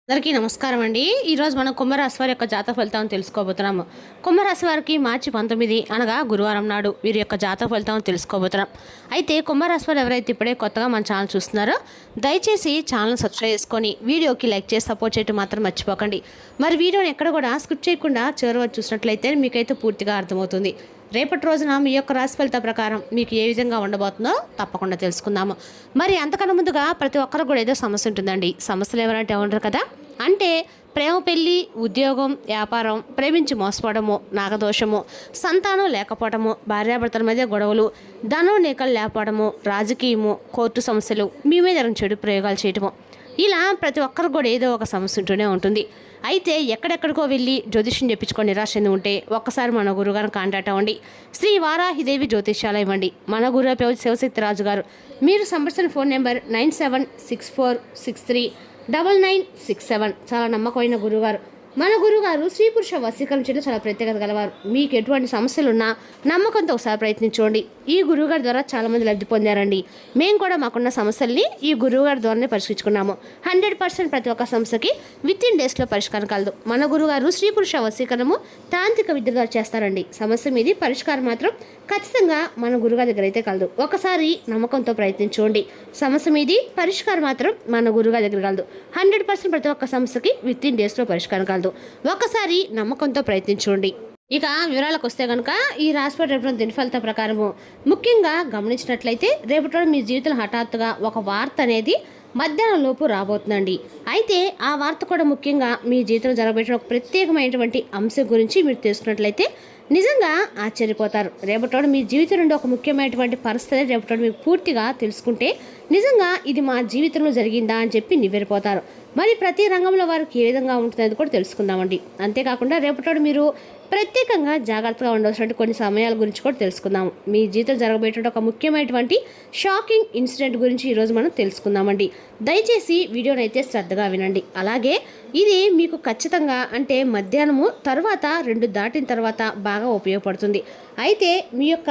అందరికీ నమస్కారం అండి. ఈరోజు మనం కుంభరాశి వారి యొక్క జాతక ఫలితాలను తెలుసుకోబోతున్నాము. కుంభరాశి వారికి మార్చి 19 అనగా గురువారం నాడు వీరి యొక్క జాతక ఫలితాలను తెలుసుకోబోతున్నాం. అయితే కుంభరాశి వారు ఎవరైతే ఇప్పుడే కొత్తగా మన ఛానల్ చూస్తున్నారో దయచేసి ఛానల్ సబ్స్క్రైబ్ చేసుకొని వీడియోకి లైక్ చేసి సపోర్ట్ చేయడం మాత్రం మర్చిపోకండి. మరి వీడియోని ఎక్కడ కూడా స్కిప్ చేయకుండా చివరి వరకు చూసినట్లయితే మీకైతే పూర్తిగా అర్థమవుతుంది. రేపటి రోజున మీ యొక్క రాశి ఫలిత ప్రకారం మీకు ఏ విధంగా ఉండబోతుందో తప్పకుండా తెలుసుకుందాము. మరి అంతకన్నా ముందుగా ప్రతి ఒక్కరు కూడా ఏదో సమస్య ఉంటుందండి. సమస్యలు ఎవరంటే ఉండరు కదా, అంటే ప్రేమ, పెళ్ళి, ఉద్యోగం, వ్యాపారం, ప్రేమించి మోసపోవడము, నాగదోషము, సంతానం లేకపోవడము, భార్యాభర్తల మధ్య గొడవలు, ధనం నీకలు లేకపోవడము, రాజకీయము, కోర్టు సమస్యలు, మీ మీద చెడు ప్రయోగాలు చేయటము, ఇలా ప్రతి ఒక్కరికి కూడా ఏదో ఒక సమస్య ఉంటూనే ఉంటుంది. అయితే ఎక్కడెక్కడికో వెళ్ళి జ్యోతిష్యం చెప్పించుకొని నిరాశ చెంది ఉంటే ఒక్కసారి మన గురుగారిని కాంటాక్ట్ అవ్వండి. శ్రీ వారాహిదేవి జ్యోతిష్యాలయం అండి. మన గురువు శివశక్తి రాజు గారు. మీరు సంప్రదించిన ఫోన్ నెంబర్ 9764639967. చాలా నమ్మకమైన గురుగారు. మన గురుగారు స్త్రీ పురుష వశీకరణ చేయడం చాలా ప్రత్యేకత గలవారు. మీకు ఎటువంటి సమస్యలున్నా నమ్మకంతో ఒకసారి ప్రయత్నించండి. ఈ గురువుగారి ద్వారా చాలామంది లబ్ధి పొందారండి. మేము కూడా మాకున్న సమస్యల్ని ఈ గురువుగారి ద్వారానే పరిష్కరించుకున్నాము. 100% ప్రతి ఒక్క సమస్యకి వితిన్ డేస్లో పరిష్కారం కలదు. మన గురుగారు స్త్రీ పురుష వశీకరణము తాంత్రిక విద్య ద్వారా చేస్తారండి. సమస్య మీది పరిష్కారం మాత్రం ఖచ్చితంగా మన గురుగారి దగ్గర అయితే కలదు. ఒకసారి నమ్మకంతో ప్రయత్నించండి. సమస్య మీది పరిష్కారం మాత్రం మన గురుగారి దగ్గర కలదు. 100% ప్రతి ఒక్క సమస్యకి వితిన్ డేస్లో పరిష్కారం కలదు. ఒకసారి నమ్మకంతో ప్రయత్నించండి. ఇక వివరాలకు వస్తే కనుక ఈ రాశిపై రేపు దిన ఫలిత ప్రకారము ముఖ్యంగా గమనించినట్లయితే రేపటి మీ జీవితంలో హఠాత్తుగా ఒక వార్త అనేది మధ్యాహ్నం లోపు రాబోతుందండి. అయితే ఆ వార్త కూడా ముఖ్యంగా మీ జీవితంలో జరగబెట్టిన ఒక ప్రత్యేకమైనటువంటి అంశం గురించి మీరు తెలుసుకున్నట్లయితే నిజంగా ఆశ్చర్యపోతారు. రేపటోడు మీ జీవితం నుండి ఒక ముఖ్యమైనటువంటి పరిస్థితి రేపటోడు మీకు పూర్తిగా తెలుసుకుంటే నిజంగా ఇది మా జీవితంలో జరిగిందా అని చెప్పి నివ్వెరిపోతారు. మరి ప్రతి రంగంలో వారికి ఏ విధంగా ఉంటుందని కూడా తెలుసుకుందామండి. అంతేకాకుండా రేపటోడు మీరు ప్రత్యేకంగా జాగ్రత్తగా ఉండవలసిన కొన్ని సమయాల గురించి కూడా తెలుసుకుందాము. మీ జీవితం జరగబోయేటువంటి ఒక ముఖ్యమైనటువంటి షాకింగ్ ఇన్సిడెంట్ గురించి ఈరోజు మనం తెలుసుకుందామండి. దయచేసి వీడియోని అయితే శ్రద్ధగా వినండి. అలాగే ఇది మీకు ఖచ్చితంగా అంటే మధ్యాహ్నము తర్వాత 2 దాటిన తర్వాత బాగా ఉపయోగపడుతుంది. అయితే మీ యొక్క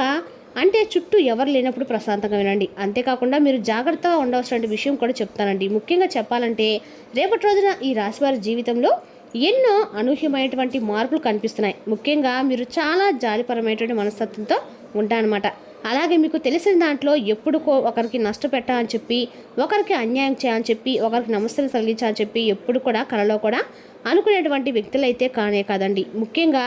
అంటే చుట్టూ ఎవరు లేనప్పుడు ప్రశాంతంగా వినండి. అంతేకాకుండా మీరు జాగ్రత్తగా ఉండవలసిన విషయం కూడా చెప్తానండి. ముఖ్యంగా చెప్పాలంటే రేపటి రోజున ఈ రాశివారి జీవితంలో ఎన్నో అనూహ్యమైనటువంటి మార్పులు కనిపిస్తున్నాయి. ముఖ్యంగా మీరు చాలా జాలిపరమైనటువంటి మనస్తత్వంతో ఉంటారనమాట. అలాగే మీకు తెలిసిన దాంట్లో ఎప్పుడు ఒకరికి నష్టపెట్టాలని చెప్పి, ఒకరికి అన్యాయం చేయాలని చెప్పి, ఒకరికి నమస్కారం తగిలించాలని చెప్పి ఎప్పుడు కూడా కలలో కూడా అనుకునేటువంటి వ్యక్తులు అయితే కానే కాదండి. ముఖ్యంగా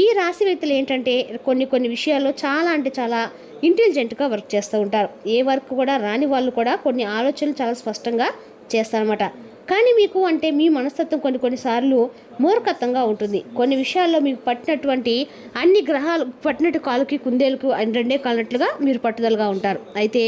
ఈ రాశి వ్యక్తులు ఏంటంటే కొన్ని విషయాల్లో చాలా అంటే చాలా ఇంటెలిజెంట్గా వర్క్ చేస్తూ ఉంటారు. ఏ వర్క్ కూడా రాని వాళ్ళు కూడా కొన్ని ఆలోచనలు చాలా స్పష్టంగా చేస్తారన్నమాట. కానీ మీకు అంటే మీ మనస్తత్వం కొన్నిసార్లు మూర్ఖత్వంగా ఉంటుంది. కొన్ని విషయాల్లో మీకు పట్టినటువంటి అన్ని గ్రహాలు పట్టినట్టు కాలుకి కుందేలకు రెండే కాలినట్లుగా మీరు పట్టుదలగా ఉంటారు. అయితే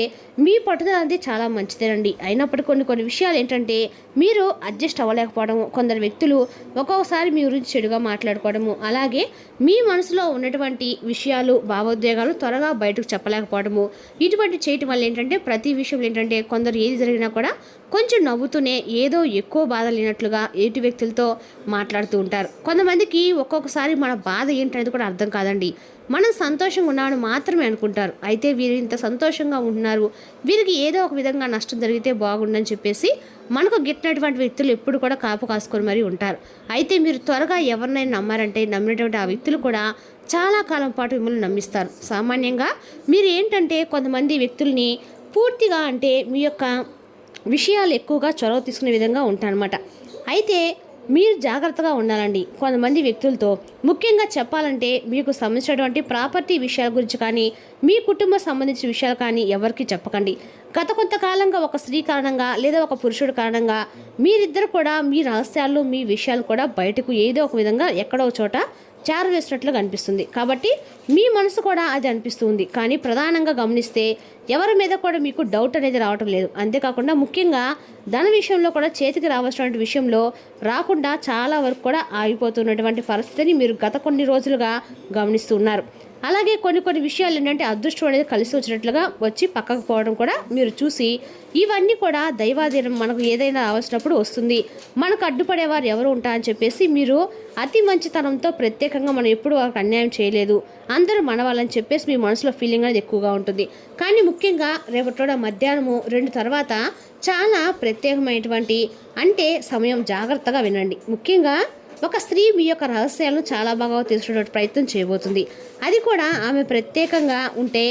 మీ పట్టుదల అనేది చాలా మంచిదేనండి. అయినప్పటికీ కొన్ని విషయాలు ఏంటంటే మీరు అడ్జస్ట్ అవ్వలేకపోవడము, కొందరు వ్యక్తులు ఒక్కొక్కసారి మీ గురించి చెడుగా మాట్లాడుకోవడము, అలాగే మీ మనసులో ఉన్నటువంటి విషయాలు భావోద్వేగాలు త్వరగా బయటకు చెప్పలేకపోవడము, ఇటువంటి చేయటం వల్ల ఏంటంటే ప్రతి విషయంలో ఏంటంటే కొందరు ఏది జరిగినా కూడా కొంచెం నవ్వుతూనే ఏదో ఎక్కువ బాధ లేనట్లుగా ఎటు వ్యక్తులతో మాట్లాడుతూ ఉంటారు. కొంతమందికి ఒక్కొక్కసారి మన బాధ ఏంటనేది కూడా అర్థం కాదండి. మనం సంతోషంగా ఉన్నామని మాత్రమే అనుకుంటారు. అయితే వీరు ఇంత సంతోషంగా ఉంటున్నారు, వీరికి ఏదో ఒక విధంగా నష్టం జరిగితే బాగుండని చెప్పేసి మనకు గిట్టినటువంటి వ్యక్తులు ఎప్పుడు కూడా కాపు కాసుకొని మరీ ఉంటారు. అయితే మీరు త్వరగా ఎవరినైనా నమ్మారంటే నమ్మినటువంటి ఆ వ్యక్తులు కూడా చాలా కాలం పాటు మిమ్మల్ని నమ్మిస్తారు. సామాన్యంగా మీరు ఏంటంటే కొంతమంది వ్యక్తుల్ని పూర్తిగా అంటే మీ యొక్క విషయాలు ఎక్కువగా చొరవ తీసుకునే విధంగా ఉంటారనమాట. అయితే మీరు జాగ్రత్తగా ఉండాలండి కొంతమంది వ్యక్తులతో. ముఖ్యంగా చెప్పాలంటే మీకు సంబంధించినటువంటి ప్రాపర్టీ విషయాల గురించి కానీ, మీ కుటుంబం సంబంధించిన విషయాలు కానీ ఎవరికి చెప్పకండి. గత కొంతకాలంగా ఒక స్త్రీ కారణంగా లేదా ఒక పురుషుడు కారణంగా మీరిద్దరు కూడా మీ రహస్యాలు, మీ విషయాలు కూడా బయటకు ఏదో ఒక విధంగా ఎక్కడో చోట చేరవేసినట్లుగా అనిపిస్తుంది. కాబట్టి మీ మనసు కూడా అది అనిపిస్తుంది. కానీ ప్రధానంగా గమనిస్తే ఎవరి మీద కూడా మీకు డౌట్ అనేది రావటం లేదు. అంతేకాకుండా ముఖ్యంగా ధన విషయంలో కూడా చేతికి రావాల్సినటువంటి విషయంలో రాకుండా చాలా వరకు కూడా ఆగిపోతున్నటువంటి పరిస్థితిని మీరు గత కొన్ని రోజులుగా గమనిస్తున్నారు. అలాగే కొన్ని విషయాలు ఏంటంటే అదృష్టం అనేది కలిసి వచ్చినట్లుగా వచ్చి పక్కకు పోవడం కూడా మీరు చూసి, ఇవన్నీ కూడా దైవాధీనం, మనకు ఏదైనా అవసరప్పుడు వస్తుంది, మనకు అడ్డుపడేవారు ఎవరు ఉంటారని చెప్పేసి మీరు అతి మంచితనంతో ప్రత్యేకంగా మనం ఎప్పుడు వారికి అన్యాయం చేయలేదు, అందరూ మన వాళ్ళని చెప్పేసి మీ మనసులో ఫీలింగ్ అనేది ఎక్కువగా ఉంటుంది. కానీ ముఖ్యంగా రేపటి మధ్యాహ్నము 2 తర్వాత చాలా ప్రత్యేకమైనటువంటి అంటే సమయం, జాగ్రత్తగా వినండి. ముఖ్యంగా ఒక స్త్రీ మీ యొక్క రహస్యాలను చాలా బాగా తెలుసుకునే ప్రయత్నం చేయబోతుంది. అది కూడా ఆమె ప్రత్యేకంగా ఉంటే,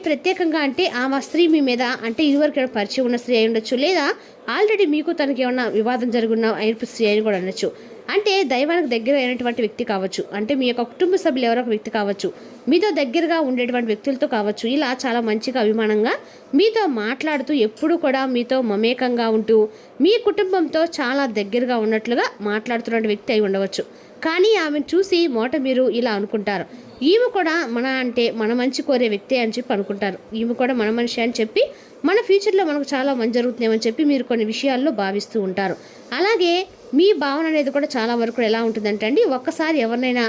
ప్రత్యేకంగా అంటే ఆమె స్త్రీ మీ మీద అంటే ఇదివరకు పరిచయం ఉన్న స్త్రీ అయి ఉండొచ్చు, లేదా ఆల్రెడీ మీకు తనకి ఏమన్నా వివాదం జరుగున్న అయిన స్త్రీ అని కూడా అనొచ్చు. అంటే దైవానికి దగ్గర అయినటువంటి వ్యక్తి కావచ్చు, అంటే మీ యొక్క కుటుంబ సభ్యులు ఎవరో ఒక వ్యక్తి కావచ్చు, మీతో దగ్గరగా ఉండేటువంటి వ్యక్తులతో కావచ్చు. ఇలా చాలా మంచిగా అభిమానంగా మీతో మాట్లాడుతూ ఎప్పుడూ కూడా మీతో మమేకంగా ఉంటూ మీ కుటుంబంతో చాలా దగ్గరగా ఉన్నట్లుగా మాట్లాడుతున్న వ్యక్తి అయి ఉండవచ్చు. కానీ ఆమెను చూసి మీరు ఇలా అనుకుంటారు, ఈమె కూడా మన మంచి కోరే వ్యక్తి అని చెప్పి అనుకుంటారు. ఈమె కూడా మన మనిషి అని చెప్పి మన ఫ్యూచర్లో మనకు చాలా మంచి జరుగుతుందేమని చెప్పి మీరు కొన్ని విషయాల్లో భావిస్తూ ఉంటారు. అలాగే మీ భావన అనేది కూడా చాలా వరకు ఎలా ఉంటుందంటే అండి, ఒక్కసారి ఎవరినైనా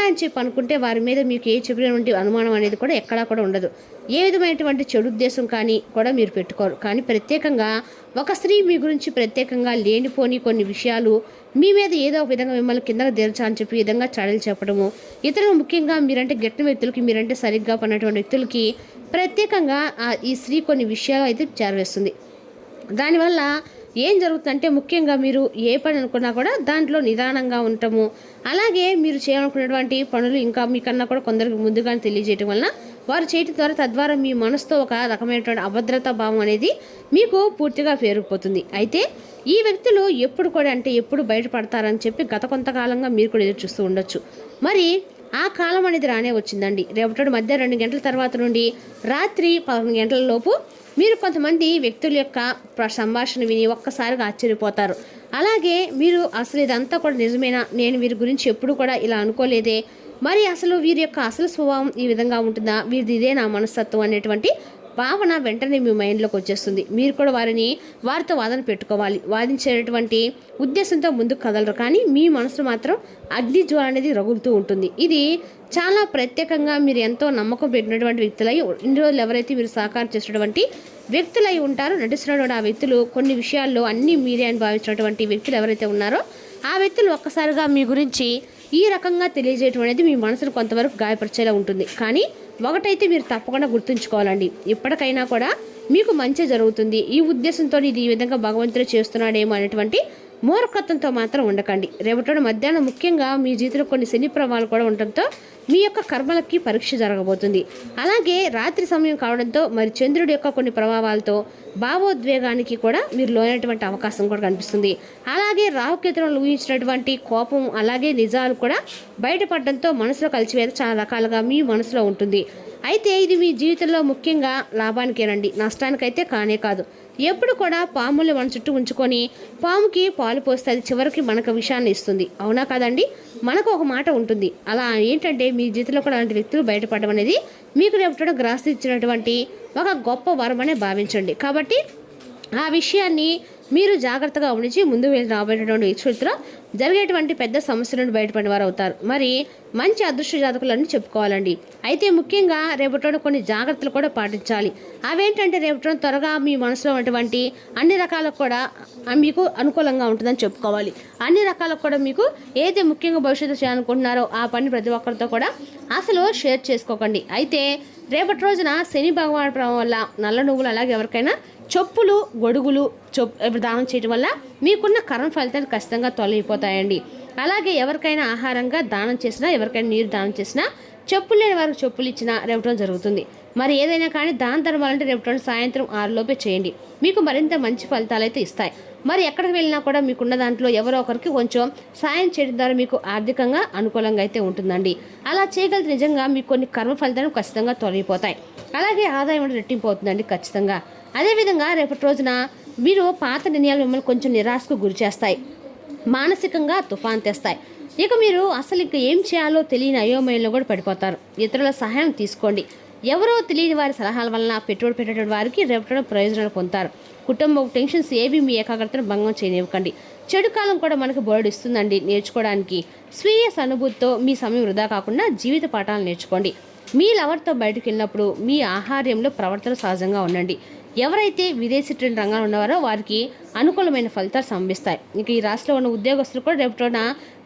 అని చెప్పి అనుకుంటే వారి మీద మీకు ఏ చెప్పినటువంటి అనుమానం అనేది కూడా ఎక్కడా కూడా ఉండదు. ఏ విధమైనటువంటి చెడు ఉద్దేశం కానీ కూడా మీరు పెట్టుకోరు. కానీ ప్రత్యేకంగా ఒక స్త్రీ మీ గురించి ప్రత్యేకంగా లేనిపోని కొన్ని విషయాలు మీ మీద ఏదో ఒక విధంగా మిమ్మల్ని కిందకు దించా అని చెప్పి విధంగా చాడీలు చెప్పడము, ఇతరులు ముఖ్యంగా మీరంటే గట్టిన వ్యక్తులకి, మీరంటే సరిగ్గా పడినటువంటి వ్యక్తులకి ప్రత్యేకంగా ఈ స్త్రీ కొన్ని విషయాలు అయితే చేరవేస్తుంది. దానివల్ల ఏం జరుగుతుందంటే ముఖ్యంగా మీరు ఏ పని అనుకున్నా కూడా దాంట్లో నిదానంగా ఉండటము, అలాగే మీరు చేయాలనుకున్నటువంటి పనులు ఇంకా మీకన్నా కూడా కొందరికి ముందుగానే తెలియజేయటం వలన వారు చేయటం ద్వారా తద్వారా మీ మనసుతో ఒక రకమైనటువంటి అభద్రతా భావం అనేది మీకు పూర్తిగా పేరుకుపోతుంది. అయితే ఈ వ్యక్తులు ఎప్పుడు కూడా అంటే ఎప్పుడు బయటపడతారని చెప్పి గత కొంతకాలంగా మీరు కూడా ఎదురు చూస్తూ ఉండొచ్చు. మరి ఆ కాలం అనేది రానే వచ్చిందండి. రేపటి మధ్య 2 గంటల తర్వాత నుండి రాత్రి 11 గంటల లోపు మీరు కొంతమంది వ్యక్తుల యొక్క సంభాషణ విని ఒక్కసారిగా ఆశ్చర్యపోతారు. అలాగే మీరు అసలు ఇదంతా కూడా నిజమేనా, నేను వీరి గురించి ఎప్పుడు కూడా ఇలా అనుకోలేదే, మరి అసలు వీరి యొక్క అసలు స్వభావం ఈ విధంగా ఉంటుందా, వీరిది ఇదే నా మనస్తత్వం అనేటువంటి భావన వెంటనే మీ మైండ్లోకి వచ్చేస్తుంది. మీరు కూడా వారితో వాదన పెట్టుకోవాలి, వాదించేటువంటి ఉద్దేశంతో ముందుకు కదలరు. కానీ మీ మనసు మాత్రం అగ్ని జ్వాల అనేది రగులుతూ ఉంటుంది. ఇది చాలా ప్రత్యేకంగా మీరు ఎంతో నమ్మకం పెట్టినటువంటి వ్యక్తులై ఇన్ని రోజులు ఎవరైతే మీరు సహకారం చేసినటువంటి వ్యక్తులై ఉంటారో, నటిస్తున్నటువంటి ఆ వ్యక్తులు కొన్ని విషయాల్లో అన్నీ మీరే అని భావించినటువంటి వ్యక్తులు ఎవరైతే ఉన్నారో ఆ వ్యక్తులు ఒక్కసారిగా మీ గురించి ఈ రకంగా తెలియజేయడం అనేది మీ మనసును కొంతవరకు గాయపరిచేలా ఉంటుంది. కానీ ఒకటైతే మీరు తప్పకుండా గుర్తుంచుకోవాలండి, ఇప్పటికైనా కూడా మీకు మంచి జరుగుతుంది. ఈ ఉద్దేశంతో ఇది ఈ విధంగా భగవంతుడు చేస్తున్నాడేమో అనేటువంటి మూర్ఖత్వంతో మాత్రం ఉండకండి. రేపటి మధ్యాహ్నం ముఖ్యంగా మీ జీవితంలో కొన్ని శని ప్రభావాలు కూడా ఉండటంతో మీ యొక్క కర్మలకి పరీక్ష జరగబోతుంది. అలాగే రాత్రి సమయం కావడంతో మరి చంద్రుడి యొక్క కొన్ని ప్రభావాలతో భావోద్వేగానికి కూడా మీరు లోనైనటువంటి అవకాశం కూడా కనిపిస్తుంది. అలాగే రాహుకేతులను ఊహించినటువంటి కోపం అలాగే నిజాలు కూడా బయటపడడంతో మనసులో కలిసివేత చాలా రకాలుగా మీ మనసులో ఉంటుంది. అయితే ఇది మీ జీవితంలో ముఖ్యంగా లాభానికేనండి, నష్టానికైతే కానే కాదు. ఎప్పుడు కూడా పాములు మన చుట్టూ ఉంచుకొని పాముకి పాలు పోస్తే అది చివరికి మనకు విషయాన్ని ఇస్తుంది, అవునా కాదండి? మనకు ఒక మాట ఉంటుంది. అలా ఏంటంటే మీ జీవితంలో కూడా అలాంటి వ్యక్తులు బయటపడడం అనేది మీకు రేపు గ్రాస్ ఇచ్చినటువంటి ఒక గొప్ప వరం అనే భావించండి. కాబట్టి ఆ విషయాన్ని మీరు జాగ్రత్తగా ఉంచి ముందు రాబోయేటువంటి వ్యక్తులతో జరిగేటువంటి పెద్ద సమస్యల నుండి బయటపడిన వారు అవుతారు. మరి మంచి అదృష్ట జాతకులని చెప్పుకోవాలండి. అయితే ముఖ్యంగా రేపటి కొన్ని జాగ్రత్తలు కూడా పాటించాలి. అవేంటంటే రేపటి త్వరగా మీ మనసులో ఉన్నటువంటి అన్ని రకాలకు కూడా మీకు అనుకూలంగా ఉంటుందని చెప్పుకోవాలి. అన్ని రకాలకు కూడా మీకు ఏదైతే ముఖ్యంగా భవిష్యత్తు చేయాలనుకుంటున్నారో ఆ పని ప్రతి ఒక్కరితో కూడా అసలు షేర్ చేసుకోకండి. అయితే రేపటి రోజున శని భగవాన్ ప్రభావం వల్ల నల్ల నువ్వులు అలాగే ఎవరికైనా చెప్పులు గొడుగులు దానం చేయడం వల్ల మీకున్న కర్మ ఫలితాలు ఖచ్చితంగా తొలగిపోతాయండి. అలాగే ఎవరికైనా ఆహారంగా దానం చేసినా, ఎవరికైనా నీరు దానం చేసినా, చెప్పులు లేని వారికి చెప్పులు ఇచ్చినా రేపటం జరుగుతుంది. మరి ఏదైనా కానీ దాన ధర్మాలంటే రేపటి సాయంత్రం 6 లోపే చేయండి, మీకు మరింత మంచి ఫలితాలు అయితే ఇస్తాయి. మరి ఎక్కడికి వెళ్ళినా కూడా మీకున్న దాంట్లో ఎవరో ఒకరికి కొంచెం సాయం చేయడం ద్వారా మీకు ఆర్థికంగా అనుకూలంగా అయితే ఉంటుందండి. అలా చేయగలిగితే నిజంగా మీకు కొన్ని కర్మ ఫలితాలు ఖచ్చితంగా తొలగిపోతాయి. అలాగే ఆదాయం రెట్టింపు అవుతుందండి ఖచ్చితంగా. అదేవిధంగా రేపటి రోజున మీరు పాత నిర్ణయాలు మిమ్మల్ని కొంచెం నిరాశకు గురి చేస్తాయి, మానసికంగా తుఫాన్ తెస్తాయి. ఇక మీరు అసలు ఇంకా ఏం చేయాలో తెలియని అయోమయంలో కూడా పడిపోతారు. ఇతరుల సహాయం తీసుకోండి. ఎవరో తెలియని వారి సలహాల వలన పెట్టుబడి పెట్టేటువంటి వారికి రేపటి ప్రయోజనాలు పొందుతారు. కుటుంబ టెన్షన్స్ ఏవి మీ ఏకాగ్రతను భంగం చేయనివ్వకండి. చెడు కాలం కూడా మనకు బోర్డు ఇస్తుందండి నేర్చుకోవడానికి. స్వీయ సానుభూతితో మీ సమయం వృధా కాకుండా జీవిత పాఠాలు నేర్చుకోండి. మీ లవర్తో బయటకు వెళ్ళినప్పుడు మీ ఆహార్యంలో ప్రవర్తన సహజంగా ఉండండి. ఎవరైతే విదేశీ ట్రైన్ రంగంలో ఉన్నవారో వారికి అనుకూలమైన ఫలితాలు సంభవిస్తాయి. ఇక ఈ రాశిలో ఉన్న ఉద్యోగస్తులు కూడా రేపటిన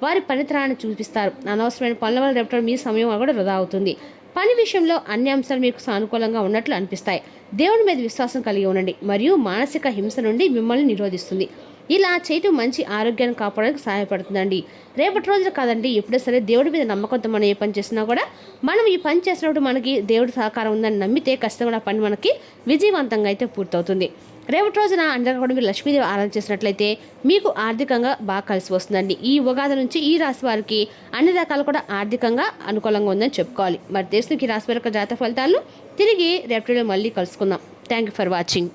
వారి పనితనాన్ని చూపిస్తారు. అనవసరమైన పనుల వల్ల రేపటి మీ సమయం కూడా వృధా అవుతుంది. పని విషయంలో అన్ని అంశాలు మీకు సానుకూలంగా ఉన్నట్లు అనిపిస్తాయి. దేవుని మీద విశ్వాసం కలిగి ఉండండి మరియు మానసిక హింస నుండి మిమ్మల్ని నిరోధిస్తుంది. ఇలా చేయటం మంచి ఆరోగ్యాన్ని కాపాడడానికి సహాయపడుతుందండి. రేపటి రోజులు కాదండి, ఎప్పుడో సరే దేవుడి మీద నమ్మకంతో మనం ఏ పని చేసినా కూడా మనం ఈ పని చేసినప్పుడు మనకి దేవుడి సహకారం ఉందని నమ్మితే ఖచ్చితంగా ఆ పని మనకి విజయవంతంగా అయితే పూర్తవుతుంది. రేపటి రోజున అండగా కూడా మీరు లక్ష్మీదేవి ఆరాధన చేసినట్లయితే మీకు ఆర్థికంగా బాగా కలిసి వస్తుందండి. ఈ ఉగాది నుంచి ఈ రాశి వారికి అన్ని రకాలు కూడా ఆర్థికంగా అనుకూలంగా ఉందని చెప్పుకోవాలి. మరి తెలుసు ఈ రాశి వారి యొక్క జాతక ఫలితాలను తిరిగి రేపటిలో మళ్ళీ కలుసుకుందాం. Thank you for watching.